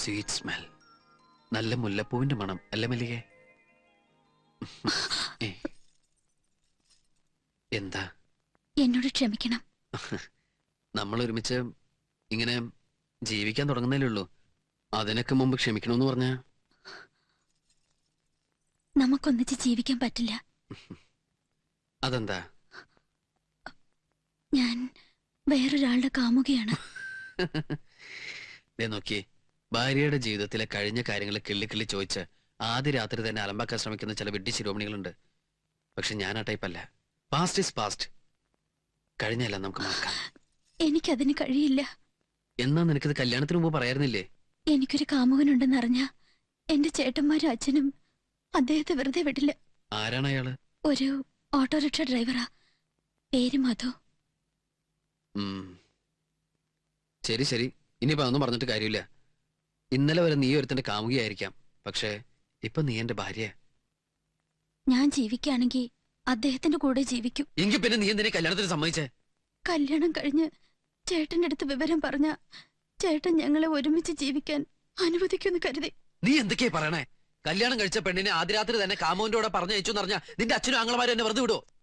Sweet smell. നല്ല മുല്ലപ്പൂവിന്റെ മണം അല്ലേ മല്ലികേ? ഏ, എന്താ? എന്നോട് ക്ഷമിക്കണം. നമ്മൾ ഒരുമിച്ച് ഇങ്ങനെ ജീവിക്കാൻ തുടങ്ങുന്നല്ലേ ഉള്ളൂ. അതിനൊക്കെ മുമ്പ് ക്ഷമിക്കണമെന്ന് പറഞ്ഞ നമുക്കൊന്നിച്ച് ജീവിക്കാൻ പറ്റില്ല. അതെന്താ? ഞാൻ വേറൊരാളുടെ കാമുകയാണ്. ദേ നോക്കിയേ, ഭാര്യയുടെ ജീവിതത്തിലെ കഴിഞ്ഞ കാര്യങ്ങൾ കിള്ളി ചോദിച്ച് ആദ്യ രാത്രി തന്നെ അലമ്പാക്കാൻ ശ്രമിക്കുന്ന ചില വിഡ്ഢി ശിരോമണികളുണ്ട്. പക്ഷെ ഞാൻ ആ ടൈപ്പല്ല. Past is past. കഴിഞ്ഞല്ല നമുക്ക് മറക്കാം. എനിക്കതിന് കഴിയില്ല. എന്നാ നിനക്കിത് കല്യാണത്തിന് മുമ്പ് പറയാറുന്നില്ലേ? എനിക്കൊരു കാമുകനുണ്ടെന്നറിഞ്ഞ എന്റെ ചേട്ടന്മാരും അച്ഛനും അദ്ദേഹത്തെ വെറുതെ വിടില്ല. ആരാണ് അയാള്? ഒരു ഓട്ടോറിക്ഷ ഡ്രൈവറാ. പേര് മധു. ശരി ശരി, ഇനിയിപ്പോ അതൊന്നും പറഞ്ഞിട്ട് കാര്യമില്ല. ഇന്നലെ വരെ നീ ഒരുത്തന്റെ കാമുകിയായിരിക്കാം, പക്ഷേ ഇപ്പൊ നീ എന്റെ ഭാര്യ. ഞാൻ ജീവിക്കുകയാണെങ്കിൽ അദ്ദേഹത്തിന്റെ കൂടെ ജീവിക്കും. എങ്കിൽ പിന്നെ നീ എന്തിനെ കല്യാണത്തിന് സമ്മതിച്ചേ? കല്യാണം കഴിഞ്ഞ് ചേട്ടന്റെ അടുത്ത് വിവരം പറഞ്ഞ ചേട്ടൻ ഞങ്ങളെ ഒരുമിച്ച് ജീവിക്കാൻ അനുവദിക്കുമെന്ന് കരുതി. നീ എന്തൊക്കെയാ പറയണേ? കല്യാണം കഴിച്ച പെണ്ണിനെ ആദ്യ രാത്രി തന്നെ കാമുവിന്റെ കൂടെ പറഞ്ഞയച്ചു എന്നറിഞ്ഞാ നിന്റെ അച്ഛനും ആങ്ങളമാരും എന്നെ വെറുതെ വിടുവോ?